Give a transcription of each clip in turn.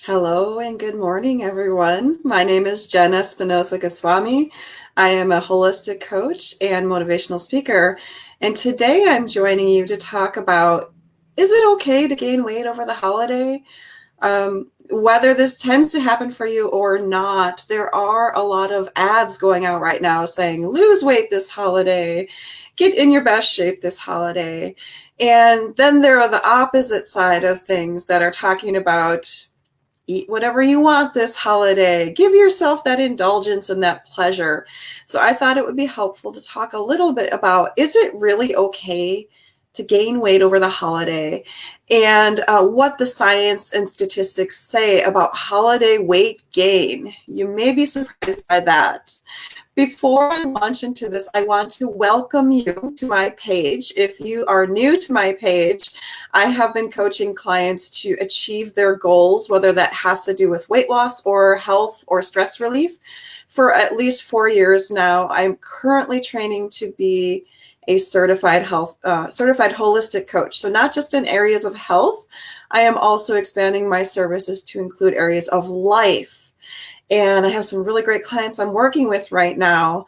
Hello and good morning, everyone. My name is Jenn Espinosa-Goswami. I am a holistic coach and motivational speaker. And today I'm joining you to talk about, is it okay to gain weight over the holiday? Whether this tends to happen for you or not, there are a lot of ads going out right now saying, lose weight this holiday, get in your best shape this holiday. And then there are the opposite side of things that are talking about eat whatever you want this holiday. Give yourself that indulgence and that pleasure. So I thought it would be helpful to talk a little bit about, is it really okay to gain weight over the holiday, and what the science and statistics say about holiday weight gain. You may be surprised by that. Before I launch into this, I want to welcome you to my page. If you are new to my page, I have been coaching clients to achieve their goals, whether that has to do with weight loss or health or stress relief, for at least 4 years now. I'm currently training to be a certified holistic coach. So not just in areas of health, I am also expanding my services to include areas of life. And I have some really great clients I'm working with right now.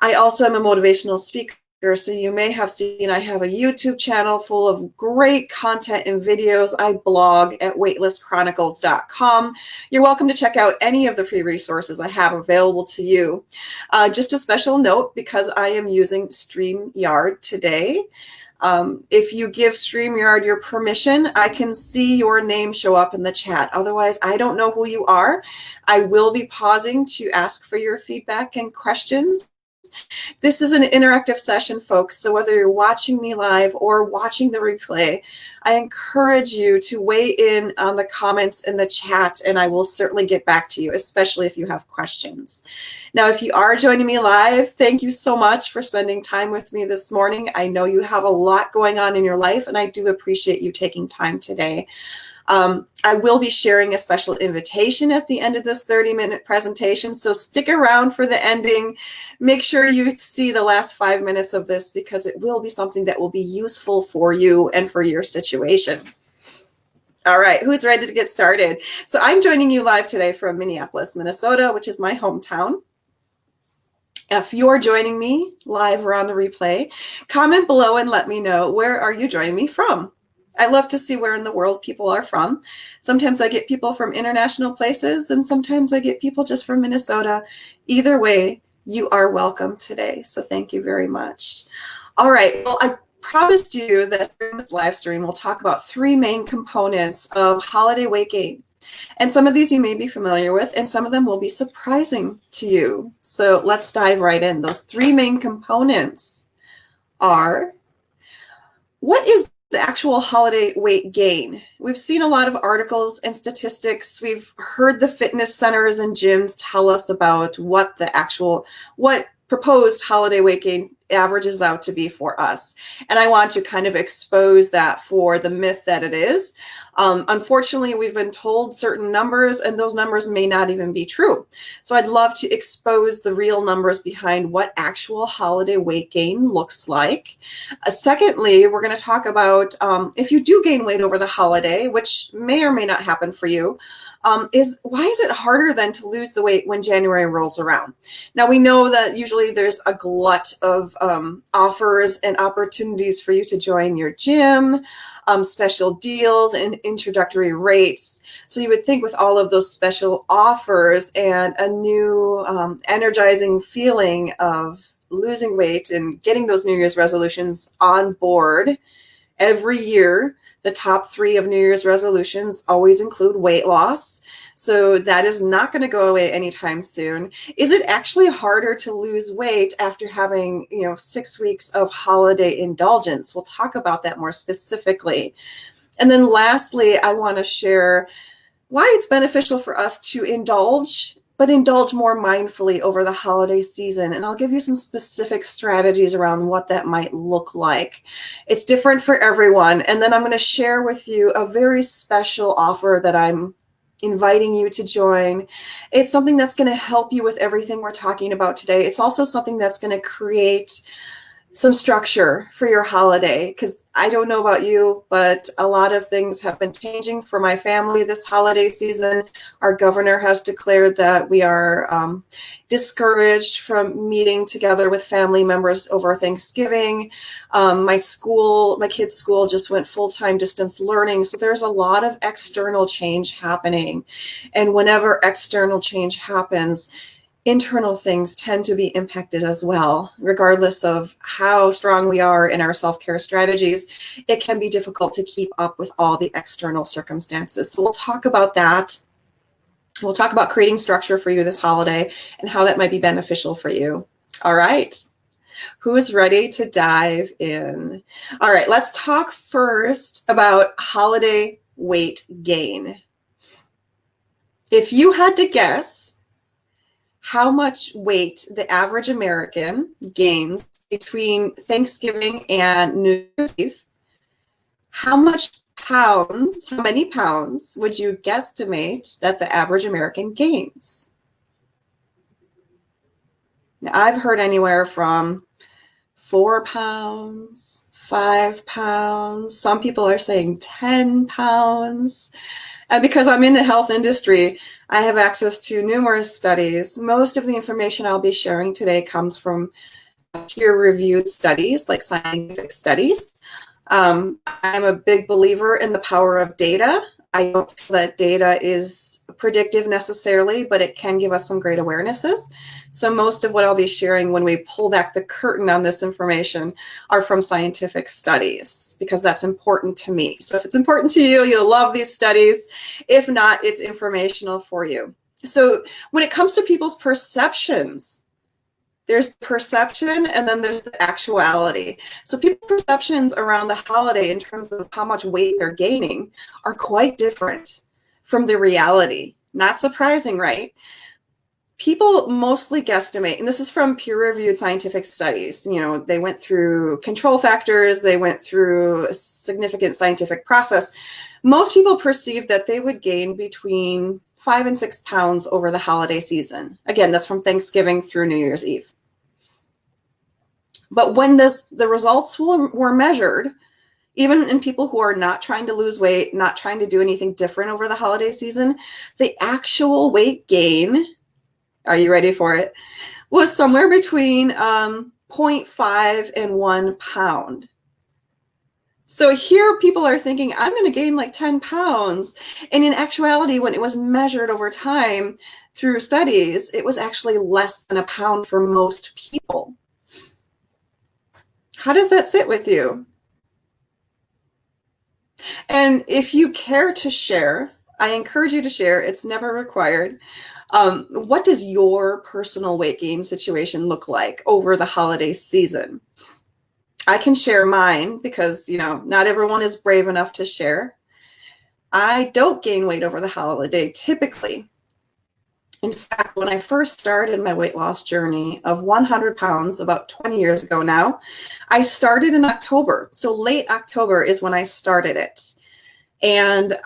I also am a motivational speaker, so you may have seen I have a YouTube channel full of great content and videos. I blog at weightlesschronicles.com. You're welcome to check out any of the free resources I have available to you. Just a special note, because I am using StreamYard today. If you give StreamYard your permission, I can see your name show up in the chat. Otherwise, I don't know who you are. I will be pausing to ask for your feedback and questions. This is an interactive session, folks, so whether you're watching me live or watching the replay, I encourage you to weigh in on the comments in the chat, and I will certainly get back to you, especially if you have questions. Now, if you are joining me live, thank you so much for spending time with me this morning. I know you have a lot going on in your life, and I do appreciate you taking time today. I will be sharing a special invitation at the end of this 30-minute presentation, so stick around for the ending. Make sure you see the last 5 minutes of this, because it will be something that will be useful for you and for your situation. All right, who's ready to get started? So I'm joining you live today from Minneapolis, Minnesota, which is my hometown. If you're joining me live or on the replay, comment below and let me know, where are you joining me from? I love to see where in the world people are from. Sometimes I get people from international places, and sometimes I get people just from Minnesota. Either way, you are welcome today. So thank you very much. All right, well, I promised you that during this live stream, we'll talk about 3 main components of holiday weight gain. And some of these you may be familiar with, and some of them will be surprising to you. So let's dive right in. Those 3 main components are, what is the actual holiday weight gain? We've seen a lot of articles and statistics. We've heard the fitness centers and gyms tell us about what proposed holiday weight gain averages out to be for us. And I want to kind of expose that for the myth that it is. Unfortunately, we've been told certain numbers, and those numbers may not even be true. So I'd love to expose the real numbers behind what actual holiday weight gain looks like. Secondly, we're going to talk about if you do gain weight over the holiday, which may or may not happen for you, why is it harder then to lose the weight when January rolls around? Now, we know that usually there's a glut of offers and opportunities for you to join your gym, special deals and introductory rates. So you would think with all of those special offers and a new energizing feeling of losing weight and getting those New Year's resolutions on board. Every year, the top 3 of New Year's resolutions always include weight loss. So that is not going to go away anytime soon. Is it actually harder to lose weight after having, 6 weeks of holiday indulgence? We'll talk about that more specifically. And then lastly, I want to share why it's beneficial for us to indulge, but indulge more mindfully over the holiday season. And I'll give you some specific strategies around what that might look like. It's different for everyone. And then I'm going to share with you a very special offer that I'm inviting you to join. It's something that's going to help you with everything we're talking about today. It's also something that's going to create some structure for your holiday, because I don't know about you, but a lot of things have been changing for my family this holiday season. Our governor has declared that we are discouraged from meeting together with family members over Thanksgiving. My kids' school just went full-time distance learning, so there's a lot of external change happening. And whenever external change happens, internal things tend to be impacted as well. Regardless of how strong we are in our self-care strategies, it can be difficult to keep up with all the external circumstances. So we'll talk about that. We'll talk about creating structure for you this holiday and how that might be beneficial for you. All right. Who's ready to dive in? All right, let's talk first about holiday weight gain. If you had to guess how much weight the average American gains between Thanksgiving and New Year's Eve, how many pounds would you guesstimate that the average American gains? Now, I've heard anywhere from 4 pounds, 5 pounds. Some people are saying 10 pounds. And because I'm in the health industry, I have access to numerous studies. Most of the information I'll be sharing today comes from peer-reviewed studies, like scientific studies. I'm a big believer in the power of data. I don't feel that data is predictive necessarily, but it can give us some great awarenesses. So most of what I'll be sharing when we pull back the curtain on this information are from scientific studies, because that's important to me. So if it's important to you, you'll love these studies. If not, it's informational for you. So when it comes to people's perceptions, there's perception and then there's the actuality. So people's perceptions around the holiday in terms of how much weight they're gaining are quite different from the reality. Not surprising, right? People mostly guesstimate, and this is from peer-reviewed scientific studies. You know, they went through control factors, they went through a significant scientific process. Most people perceive that they would gain between 5 and 6 pounds over the holiday season. Again, that's from Thanksgiving through New Year's Eve. But when the results were measured, even in people who are not trying to lose weight, not trying to do anything different over the holiday season, the actual weight gain, are you ready for it, was somewhere between 0.5 and 1 pound. So here people are thinking, I'm going to gain like 10 pounds. And in actuality, when it was measured over time through studies, it was actually less than a pound for most people. How does that sit with you? And if you care to share, I encourage you to share. It's never required. What does your personal weight gain situation look like over the holiday season? I can share mine because, you know, not everyone is brave enough to share. I don't gain weight over the holiday typically. In fact, when I first started my weight loss journey of 100 pounds about 20 years ago now, I started in October. So late October is when I started it. And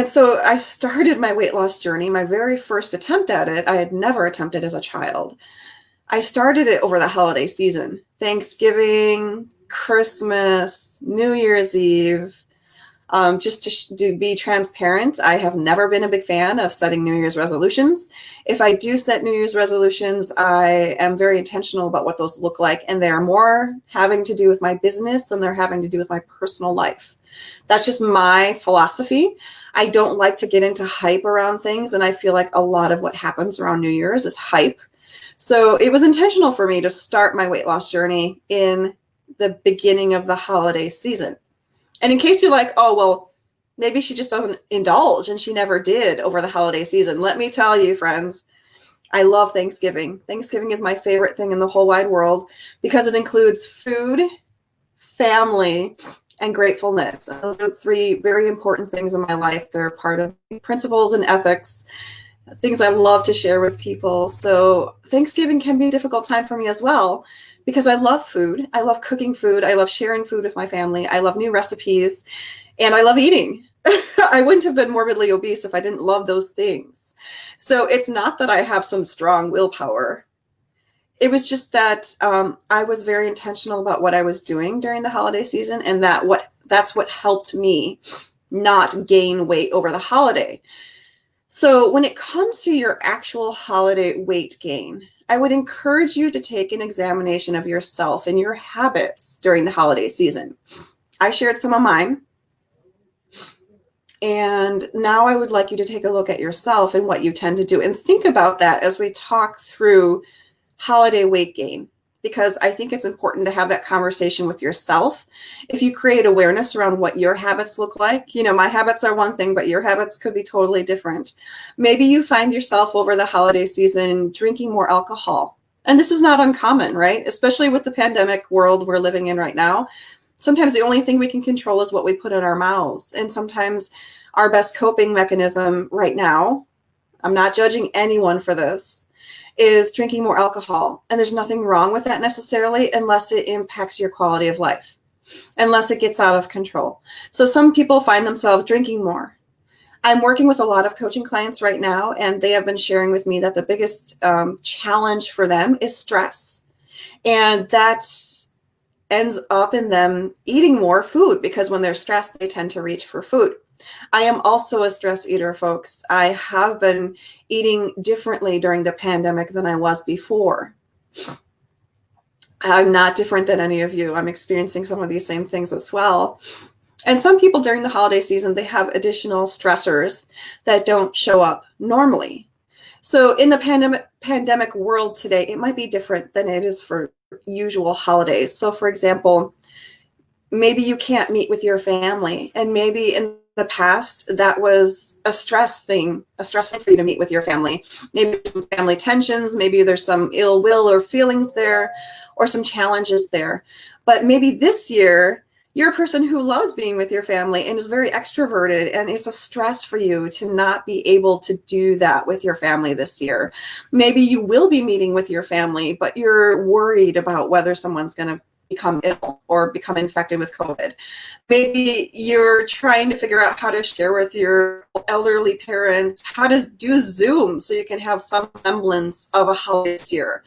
so I started my weight loss journey. My very first attempt at it, I had never attempted as a child. I started it over the holiday season, Thanksgiving, Christmas, New Year's Eve. Just to be transparent, I have never been a big fan of setting New Year's resolutions. If I do set New Year's resolutions, I am very intentional about what those look like, and they are more having to do with my business than they're having to do with my personal life. That's just my philosophy. I don't like to get into hype around things, and I feel like a lot of what happens around New Year's is hype. So it was intentional for me to start my weight loss journey in the beginning of the holiday season. And in case you're like, oh, well, maybe she just doesn't indulge and she never did over the holiday season. Let me tell you, friends, I love Thanksgiving. Thanksgiving is my favorite thing in the whole wide world because it includes food, family, and gratefulness. And those are 3 very important things in my life. They're part of principles and ethics, things I love to share with people. So Thanksgiving can be a difficult time for me as well, because I love food. I love cooking food. I love sharing food with my family. I love new recipes, and I love eating. I wouldn't have been morbidly obese if I didn't love those things. So it's not that I have some strong willpower. It was just that I was very intentional about what I was doing during the holiday season, and that's what helped me not gain weight over the holiday. So when it comes to your actual holiday weight gain, I would encourage you to take an examination of yourself and your habits during the holiday season. I shared some of mine, and now I would like you to take a look at yourself and what you tend to do, and think about that as we talk through holiday weight gain, because I think it's important to have that conversation with yourself. If you create awareness around what your habits look like, my habits are one thing, but your habits could be totally different. Maybe you find yourself over the holiday season drinking more alcohol. And this is not uncommon, right? Especially with the pandemic world we're living in right now. Sometimes the only thing we can control is what we put in our mouths. And sometimes our best coping mechanism right now, I'm not judging anyone for this, is drinking more alcohol. And there's nothing wrong with that necessarily, unless it impacts your quality of life, unless it gets out of control. So some people find themselves drinking more. I'm working with a lot of coaching clients right now, and they have been sharing with me that the biggest challenge for them is stress. And that ends up in them eating more food, because when they're stressed, they tend to reach for food. I am also a stress eater, folks. I have been eating differently during the pandemic than I was before. I'm not different than any of you. I'm experiencing some of these same things as well. And some people during the holiday season, they have additional stressors that don't show up normally. So in the pandemic world today, it might be different than it is for usual holidays. So for example, maybe you can't meet with your family, and maybe in the past that was a stressful thing for you to meet with your family. Maybe some family tensions, maybe there's some ill will or feelings there, or some challenges there. But maybe this year you're a person who loves being with your family and is very extroverted, and it's a stress for you to not be able to do that with your family this year. Maybe you will be meeting with your family, but you're worried about whether someone's going to become ill or become infected with COVID. Maybe you're trying to figure out how to share with your elderly parents how to do Zoom so you can have some semblance of a holiday this year.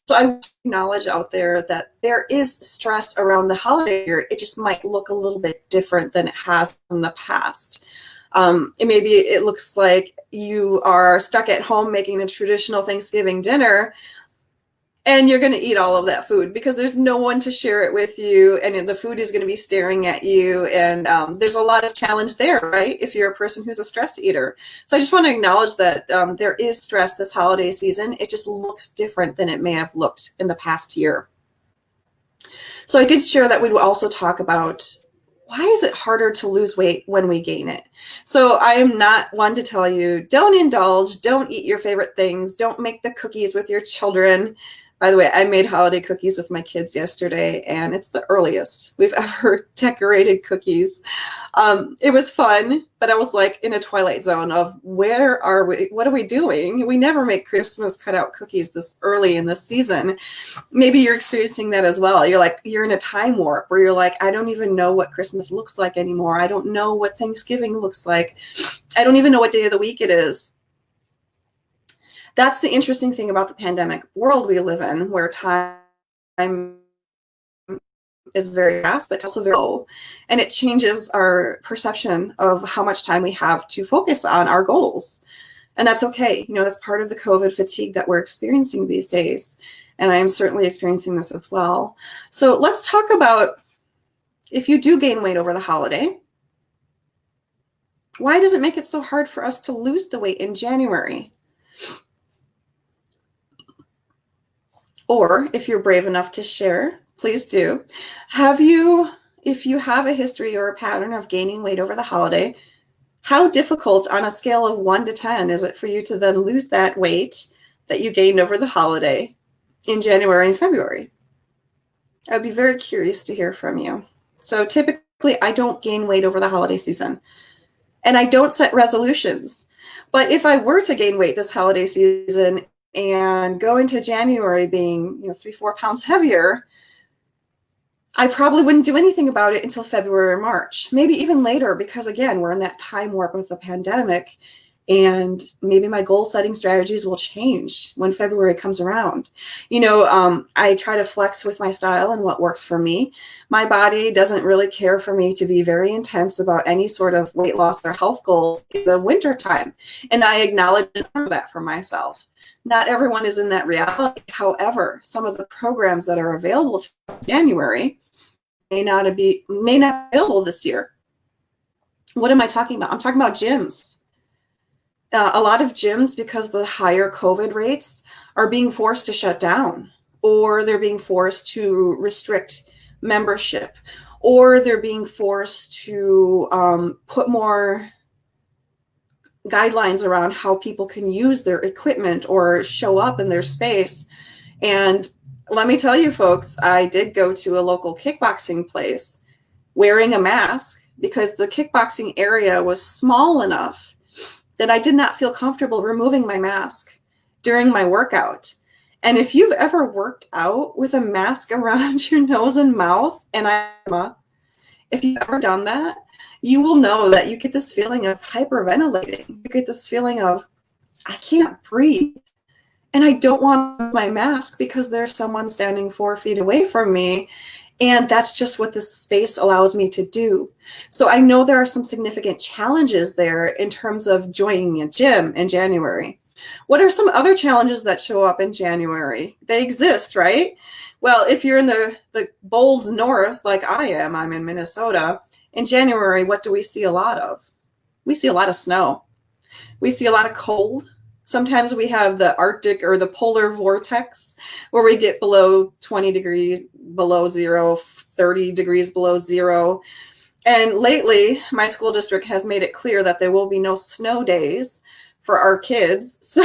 So I acknowledge out there that there is stress around the holiday year. It just might look a little bit different than it has in the past. Maybe it looks like you are stuck at home making a traditional Thanksgiving dinner, and you're going to eat all of that food because there's no one to share it with you, and the food is going to be staring at you. And there's a lot of challenge there, right? If you're a person who's a stress eater. So I just want to acknowledge that there is stress this holiday season. It just looks different than it may have looked in the past year. So I did share that we would also talk about, why is it harder to lose weight when we gain it? So I am not one to tell you, don't indulge, don't eat your favorite things, don't make the cookies with your children. By the way, I made holiday cookies with my kids yesterday, and it's the earliest we've ever decorated cookies. It was fun, but I was like in a twilight zone of, where are we? What are we doing? We never make Christmas cutout cookies this early in the season. Maybe you're experiencing that as well. You're in a time warp where you're like, I don't even know what Christmas looks like anymore. I don't know what Thanksgiving looks like. I don't even know what day of the week it is. That's the interesting thing about the pandemic world we live in, where time is very fast, but also very low. And it changes our perception of how much time we have to focus on our goals. And that's okay. That's part of the COVID fatigue that we're experiencing these days. And I am certainly experiencing this as well. So let's talk about, if you do gain weight over the holiday, why does it make it so hard for us to lose the weight in January? Or if you're brave enough to share, please do. If you have a history or a pattern of gaining weight over the holiday, how difficult on a scale of 1 to 10 is it for you to then lose that weight that you gained over the holiday in January and February? I'd be very curious to hear from you. So typically, I don't gain weight over the holiday season, and I don't set resolutions. But if I were to gain weight this holiday season and go into January being 3-4 pounds heavier, I probably wouldn't do anything about it until February or March, maybe even later, because again, we're in that time warp with the pandemic. and maybe my goal setting strategies will change when February comes around. I try to flex with my style and what works for me. My body doesn't really care for me to be very intense about any sort of weight loss or health goals in the winter time. And I acknowledge and honor that for myself. Not everyone is in that reality. However, some of the programs that are available to January may not be available this year. What am I talking about? I'm talking about gyms. A lot of gyms, because of the higher COVID rates, are being forced to shut down, or they're being forced to restrict membership, or they're being forced to put more guidelines around how people can use their equipment or show up in their space. And let me tell you, folks, I did go to a local kickboxing place wearing a mask because the kickboxing area was small enough that I did not feel comfortable removing my mask during my workout. And if you've ever worked out with a mask around your nose and mouth, if you've ever done that, you will know that you get this feeling of hyperventilating. You get this feeling of, I can't breathe. And I don't want my mask because there's someone standing 4 feet away from me. And that's just what this space allows me to do. So I know there are some significant challenges there in terms of joining a gym in January. What are some other challenges that show up in January? They exist, right? Well, if you're in the bold north like I am, I'm in Minnesota, in January, what do we see a lot of? We see a lot of snow. We see a lot of cold. Sometimes we have the Arctic or the polar vortex where we get below 20 degrees below zero, 30 degrees below zero. And lately, my school district has made it clear that there will be no snow days for our kids. So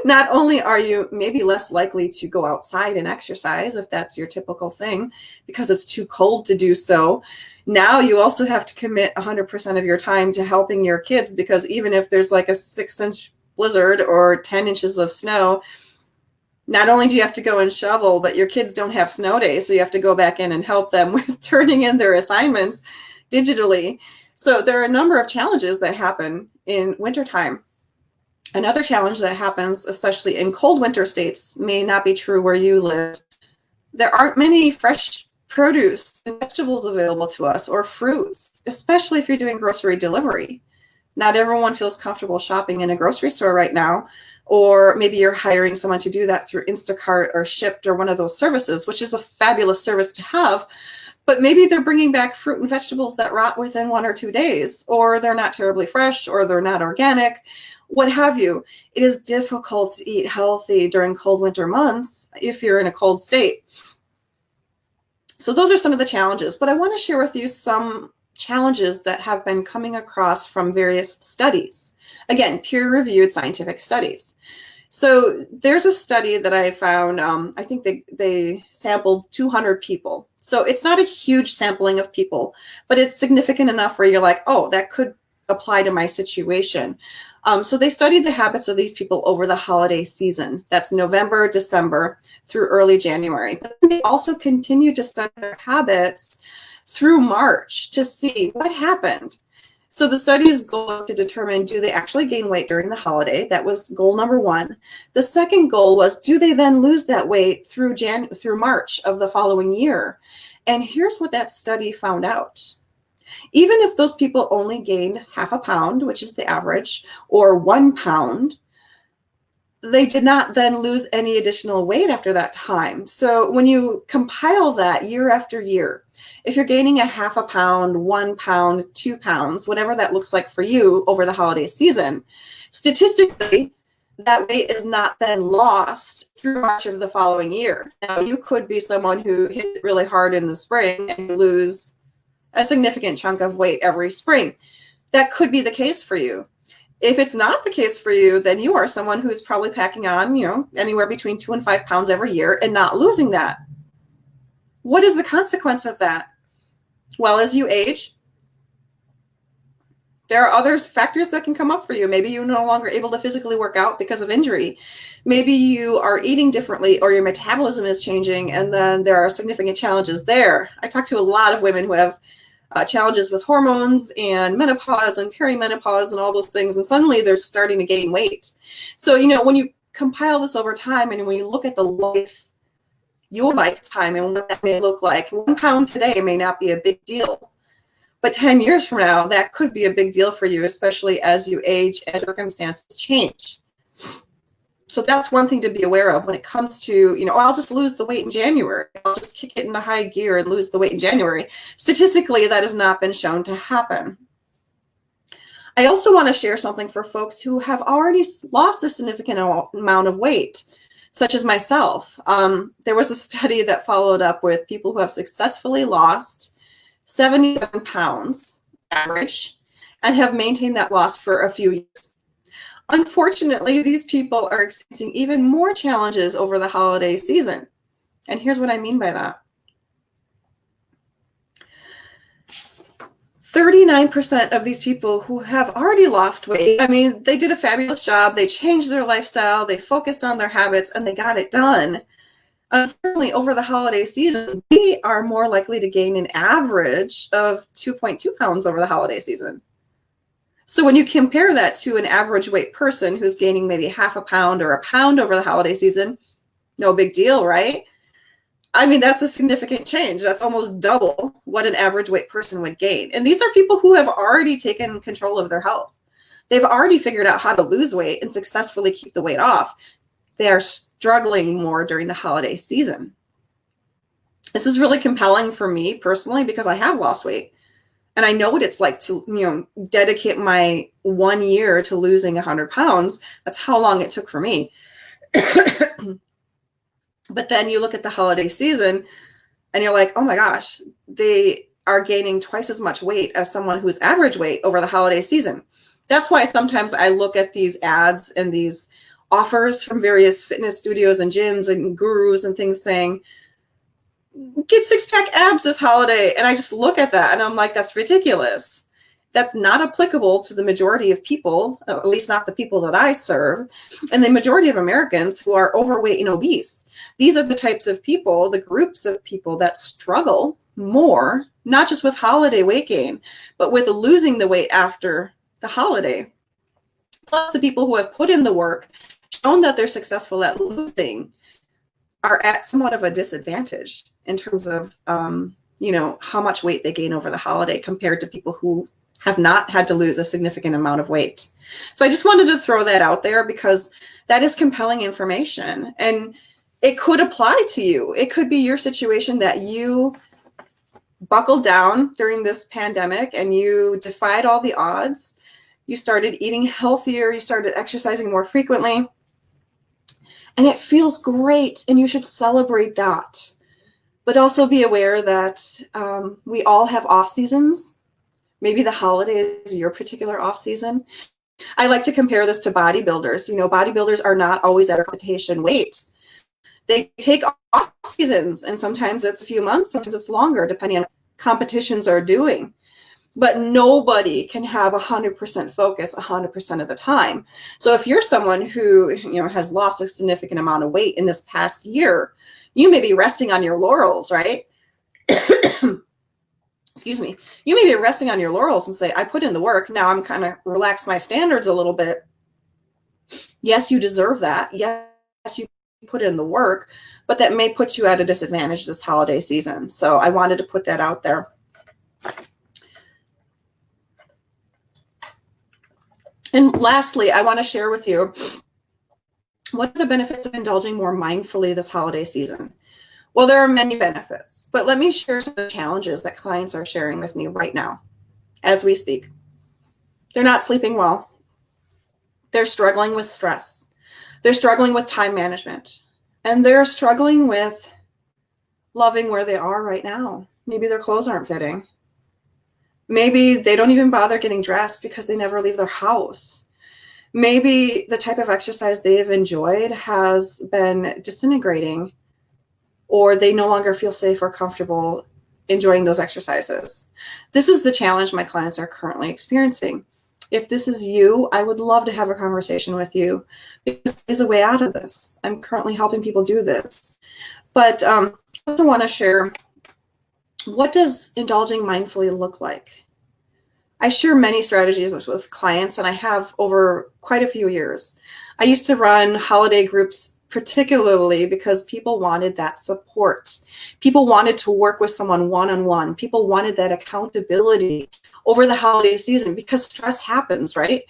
not only are you maybe less likely to go outside and exercise if that's your typical thing because it's too cold to do so, now you also have to commit 100% of your time to helping your kids, because even if there's like a 6-inch blizzard or 10 inches of snow, not only do you have to go and shovel, but your kids don't have snow days. So you have to go back in and help them with turning in their assignments digitally. So there are a number of challenges that happen in wintertime. Another challenge that happens, especially in cold winter states, may not be true where you live. There aren't many fresh produce and vegetables available to us, or fruits, especially if you're doing grocery delivery. Not everyone feels comfortable shopping in a grocery store right now, or maybe you're hiring someone to do that through Instacart or Shipt or one of those services, which is a fabulous service to have. But maybe they're bringing back fruit and vegetables that rot within 1 or 2 days, or they're not terribly fresh, or they're not organic, what have you. It is difficult to eat healthy during cold winter months if you're in a cold state. So those are some of the challenges, but I want to share with you some challenges that have been coming across from various studies. Again, peer-reviewed scientific studies. So there's a study that I found, I think they sampled 200 people. So it's not a huge sampling of people, but it's significant enough where you're like, oh, that could apply to my situation. So they studied the habits of these people over the holiday season. That's November, December through early January. But they also continued to study their habits through March to see what happened. So the study's goal was to determine, do they actually gain weight during the holiday? That was goal number one. The second goal was, do they then lose that weight through March of the following year? And here's what that study found out. Even if those people only gained half a pound, which is the average, or 1 pound, they did not then lose any additional weight after that time. So when you compile that year after year, if you're gaining a half a pound, 1 pound, 2 pounds, whatever that looks like for you over the holiday season, statistically, that weight is not then lost through March of the following year. Now, you could be someone who hits really hard in the spring and you lose a significant chunk of weight every spring. That could be the case for you. If it's not the case for you, then you are someone who's probably packing on, anywhere between 2 and 5 pounds every year and not losing that. What is the consequence of that? Well, as you age, there are other factors that can come up for you. Maybe you're no longer able to physically work out because of injury. Maybe you are eating differently or your metabolism is changing, and then there are significant challenges there. I talk to a lot of women who have challenges with hormones and menopause and perimenopause and all those things, and suddenly they're starting to gain weight. So, when you compile this over time and when you look at your lifetime and what that may look like, 1 pound today may not be a big deal, but 10 years from now, that could be a big deal for you, especially as you age and circumstances change. So that's one thing to be aware of when it comes to, I'll just lose the weight in January. I'll just kick it into high gear and lose the weight in January. Statistically, that has not been shown to happen. I also want to share something for folks who have already lost a significant amount of weight, such as myself. There was a study that followed up with people who have successfully lost 77 pounds average and have maintained that loss for a few years. Unfortunately, these people are experiencing even more challenges over the holiday season. And here's what I mean by that. 39% of these people who have already lost weight, they did a fabulous job. They changed their lifestyle, they focused on their habits, and they got it done. Unfortunately, over the holiday season, we are more likely to gain an average of 2.2 pounds over the holiday season. So when you compare that to an average weight person who's gaining maybe half a pound or a pound over the holiday season, no big deal, right? That's a significant change. That's almost double what an average weight person would gain. And these are people who have already taken control of their health. They've already figured out how to lose weight and successfully keep the weight off. They are struggling more during the holiday season. This is really compelling for me personally because I have lost weight. And I know what it's like to, dedicate my 1 year to losing 100 pounds. That's how long it took for me. But then you look at the holiday season and you're like, oh my gosh, they are gaining twice as much weight as someone who's average weight over the holiday season. That's why sometimes I look at these ads and these offers from various fitness studios and gyms and gurus and things saying, get 6-pack abs this holiday. And I just look at that and I'm like, that's ridiculous. That's not applicable to the majority of people, at least not the people that I serve, and the majority of Americans who are overweight and obese. These are the types of people, the groups of people that struggle more, not just with holiday weight gain, but with losing the weight after the holiday. Plus the people who have put in the work, shown that they're successful at losing, are at somewhat of a disadvantage in terms of, how much weight they gain over the holiday compared to people who have not had to lose a significant amount of weight. So I just wanted to throw that out there because that is compelling information and it could apply to you. It could be your situation that you buckled down during this pandemic and you defied all the odds. You started eating healthier, you started exercising more frequently, and it feels great and you should celebrate that. But also be aware that we all have off seasons. Maybe the holiday is your particular off season. I like to compare this to bodybuilders. Bodybuilders are not always at a competition weight. They take off seasons, and sometimes it's a few months, sometimes it's longer, depending on what competitions are doing. But nobody can have 100% focus 100% of the time. So if you're someone who has lost a significant amount of weight in this past year, you may be resting on your laurels, right? Excuse me. You may be resting on your laurels and say, I put in the work. Now I'm kind of relax my standards a little bit. Yes, you deserve that. Yes, you put in the work, but that may put you at a disadvantage this holiday season. So I wanted to put that out there. And lastly, I want to share with you, what are the benefits of indulging more mindfully this holiday season? Well, there are many benefits, but let me share some of the challenges that clients are sharing with me right now as we speak. They're not sleeping well. They're struggling with stress. They're struggling with time management. And they're struggling with loving where they are right now. Maybe their clothes aren't fitting. Maybe they don't even bother getting dressed because they never leave their house. Maybe the type of exercise they've enjoyed has been disintegrating, or they no longer feel safe or comfortable enjoying those exercises. This is the challenge my clients are currently experiencing. If this is you, I would love to have a conversation with you because there's a way out of this. I'm currently helping people do this. But I also want to share What does indulging mindfully look like? I share many strategies with clients, and I have over quite a few years. I used to run holiday groups particularly because people wanted that support. People wanted to work with someone one-on-one. People wanted that accountability over the holiday season because stress happens, right?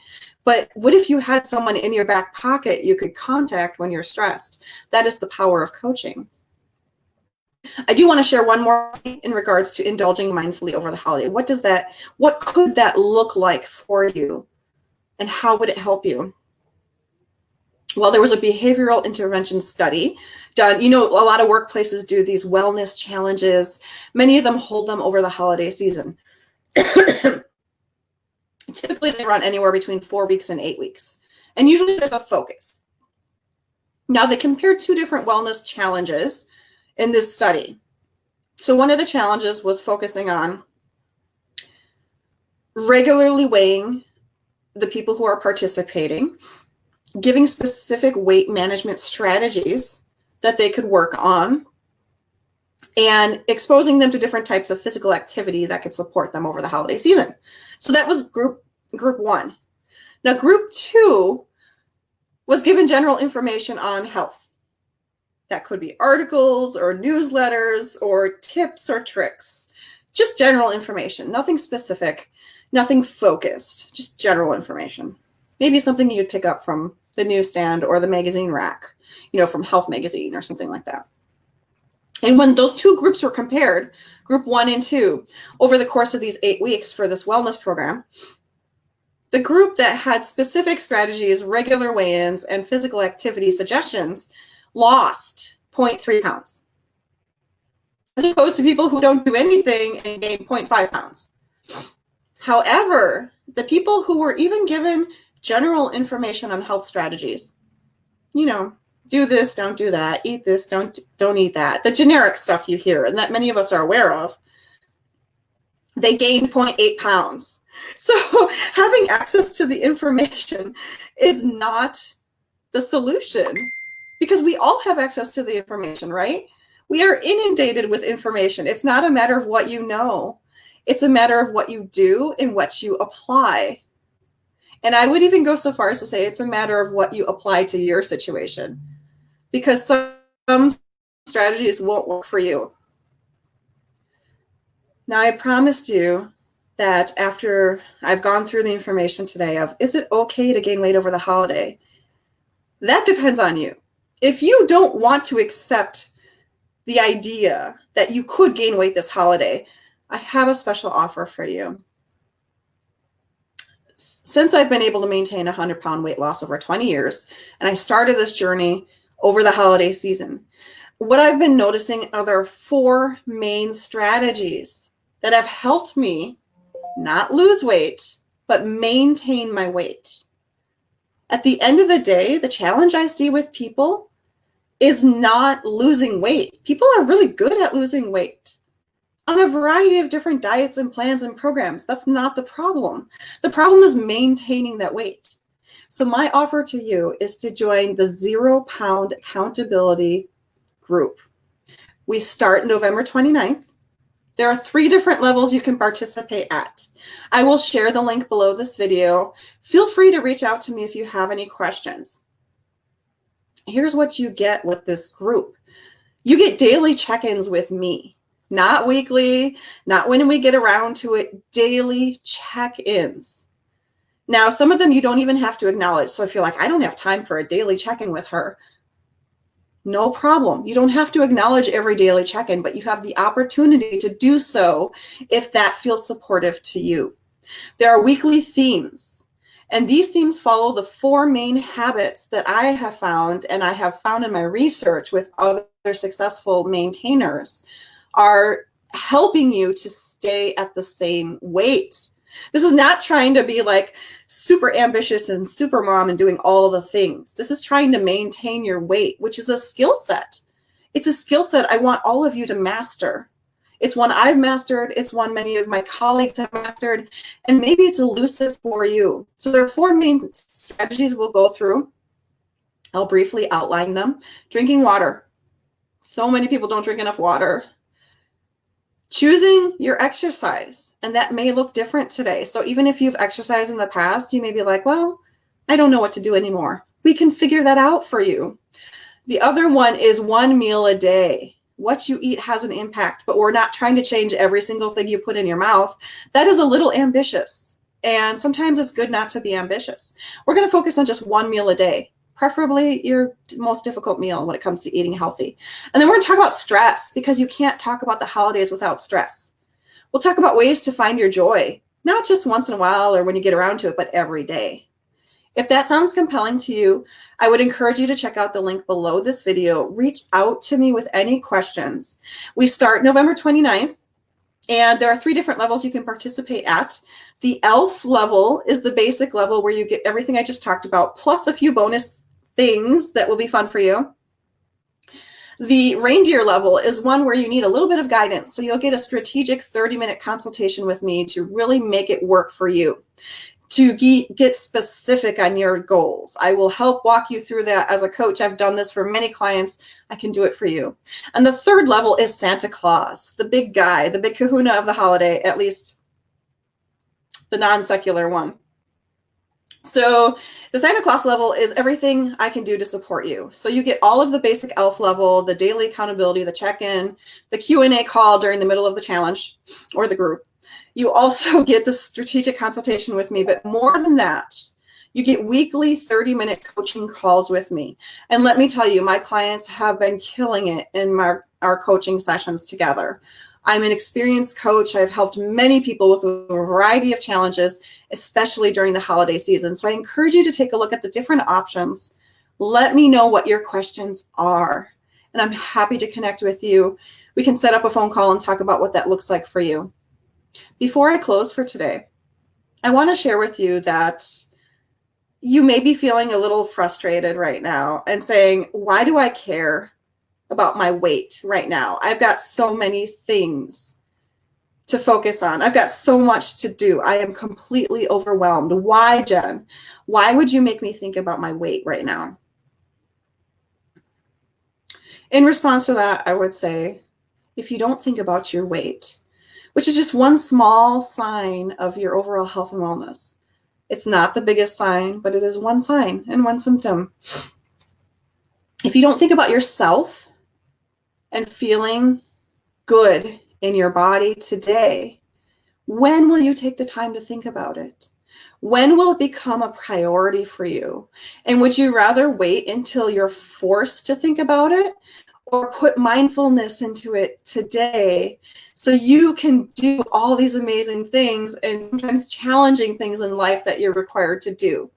But what if you had someone in your back pocket you could contact when you're stressed? That is the power of coaching. I do want to share one more thing in regards to indulging mindfully over the holiday. What could that look like for you? And how would it help you? Well, there was a behavioral intervention study done. A lot of workplaces do these wellness challenges. Many of them hold them over the holiday season. Typically, they run anywhere between 4 weeks and 8 weeks. And usually there's a focus. Now, they compared 2 different wellness challenges in this study. So one of the challenges was focusing on regularly weighing the people who are participating, giving specific weight management strategies that they could work on, and exposing them to different types of physical activity that could support them over the holiday season. So that was group 1. Now, group 2 was given general information on health. That could be articles or newsletters or tips or tricks. Just general information, nothing specific, nothing focused, just general information. Maybe something you'd pick up from the newsstand or the magazine rack, from Health Magazine or something like that. And when those 2 groups were compared, group 1 and 2, over the course of these 8 weeks for this wellness program, the group that had specific strategies, regular weigh-ins, and physical activity suggestions lost 0.3 pounds, as opposed to people who don't do anything and gain 0.5 pounds. However, the people who were even given general information on health strategies, do this, don't do that, eat this, don't eat that, the generic stuff you hear and that many of us are aware of, they gained 0.8 pounds. So having access to the information is not the solution, because we all have access to the information, right? We are inundated with information. It's not a matter of what you know. It's a matter of what you do and what you apply. And I would even go so far as to say it's a matter of what you apply to your situation, because some strategies won't work for you. Now, I promised you that after I've gone through the information today of, is it okay to gain weight over the holiday? That depends on you. If you don't want to accept the idea that you could gain weight this holiday, I have a special offer for you. Since I've been able to maintain a 100-pound weight loss over 20 years, and I started this journey over the holiday season, what I've been noticing are there 4 main strategies that have helped me not lose weight, but maintain my weight. At the end of the day, the challenge I see with people is not losing weight. People are really good at losing weight on a variety of different diets and plans and programs. That's not the problem. The problem is maintaining that weight. So my offer to you is to join the 0-pound accountability group. We start November 29th. There are 3 different levels you can participate at. I will share the link below this video. Feel free to reach out to me if you have any questions. Here's what you get with this group. You get daily check-ins with me, not weekly, not when we get around to it, daily check-ins. Now, some of them you don't even have to acknowledge. So if you're like, I don't have time for a daily check-in with her, no problem. You don't have to acknowledge every daily check-in, but you have the opportunity to do so if that feels supportive to you. There are weekly themes, and these themes follow the 4 main habits that I have found, and I have found in my research with other successful maintainers, are helping you to stay at the same weight. This is not trying to be like super ambitious and super mom and doing all the things. This is trying to maintain your weight, which is a skill set. It's a skill set I want all of you to master. It's one I've mastered. It's one many of my colleagues have mastered, and maybe it's elusive for you. So there are 4 main strategies we'll go through. I'll briefly outline them. Drinking water. So many people don't drink enough water. Choosing your exercise, and that may look different today. So even if you've exercised in the past, you may be like, well, I don't know what to do anymore. We can figure that out for you. The other one is 1 meal a day. What you eat has an impact, but we're not trying to change every single thing you put in your mouth. That is a little ambitious. And sometimes it's good not to be ambitious. We're going to focus on just 1 meal a day, preferably your most difficult meal when it comes to eating healthy. And then we're going to talk about stress, because you can't talk about the holidays without stress. We'll talk about ways to find your joy, not just once in a while or when you get around to it, but every day. If that sounds compelling to you, I would encourage you to check out the link below this video. Reach out to me with any questions. We start November 29th, and there are 3 different levels you can participate at. The ELF level is the basic level where you get everything I just talked about, plus a few bonus things that will be fun for you. The reindeer level is one where you need a little bit of guidance. So you'll get a strategic 30-minute consultation with me to really make it work for you, to get specific on your goals. I will help walk you through that as a coach. I've done this for many clients. I can do it for you. And the 3rd level is Santa Claus, the big guy, the big kahuna of the holiday, at least the non-secular one. So the Santa Claus level is everything I can do to support you. So you get all of the basic ELF level, the daily accountability, the check-in, the Q&A call during the middle of the challenge or the group. You also get the strategic consultation with me, but more than that, you get weekly 30-minute coaching calls with me. And let me tell you, my clients have been killing it in our coaching sessions together. I'm an experienced coach. I've helped many people with a variety of challenges, especially during the holiday season. So I encourage you to take a look at the different options. Let me know what your questions are, and I'm happy to connect with you. We can set up a phone call and talk about what that looks like for you. Before I close for today, I want to share with you that you may be feeling a little frustrated right now and saying, why do I care about my weight right now? I've got so many things to focus on. I've got so much to do. I am completely overwhelmed. Why, Jen? Why would you make me think about my weight right now? In response to that, I would say, if you don't think about your weight, which is just one small sign of your overall health and wellness. It's not the biggest sign, but it is one sign and one symptom. If you don't think about yourself and feeling good in your body today, when will you take the time to think about it? When will it become a priority for you? And would you rather wait until you're forced to think about it, or put mindfulness into it today so you can do all these amazing things and sometimes challenging things in life that you're required to do?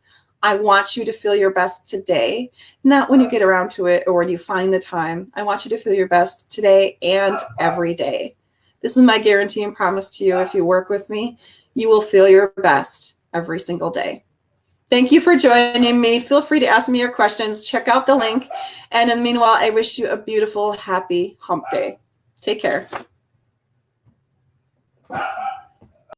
I want you to feel your best today, not when you get around to it or when you find the time. I want you to feel your best today and every day. This is my guarantee and promise to you. If you work with me, you will feel your best every single day. Thank you for joining me. Feel free to ask me your questions. Check out the link. And in the meanwhile, I wish you a beautiful, happy hump day. Take care.